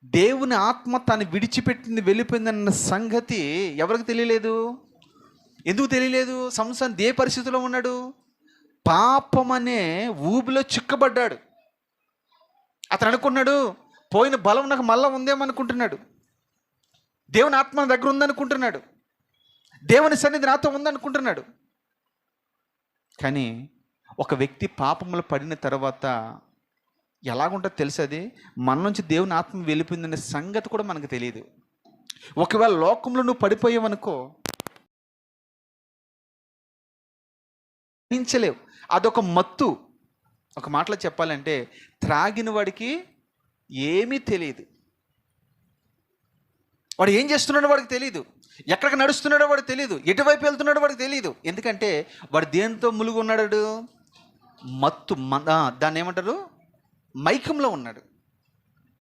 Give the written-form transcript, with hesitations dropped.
దేవుని ఆత్మ తను విడిచిపెట్టింది వెళ్ళిపోయిందన్న సంగతి ఎవరికి తెలియలేదు. ఎందుకు తెలియలేదు? సంసారం ఏ పరిస్థితిలో ఉన్నాడు? పాపం అనే ఊబిలో చిక్కబడ్డాడు. అతను అనుకున్నాడు, పోయిన బలం నాకు మళ్ళా ఉందేమనుకుంటున్నాడు. దేవుని ఆత్మ నా దగ్గర ఉందనుకుంటున్నాడు. దేవుని సన్నిధి నాతో ఉందనుకుంటున్నాడు. కానీ ఒక వ్యక్తి పాపంలో పడిన తర్వాత ఎలాగుంటుందో తెలుసు. అది మన నుంచి దేవుని ఆత్మ వెళ్ళిపోయిందనే సంగతి కూడా మనకు తెలియదు. ఒకవేళ లోకంలో నువ్వు పడిపోయావనుకో, గ్రహించలేవు. అదొక మత్తు. ఒక మాటలో చెప్పాలంటే త్రాగిన వాడికి ఏమీ తెలియదు. వాడు ఏం చేస్తున్నాడో వాడికి తెలియదు, ఎక్కడికి నడుస్తున్నాడో వాడికి తెలియదు, ఎటువైపు వెళ్తున్నాడో వాడికి తెలియదు. ఎందుకంటే వాడు దేంతో ములుగు ఉన్నాడు? మత్తు. దాన్ని ఏమంటారు? మైకంలో ఉన్నాడు.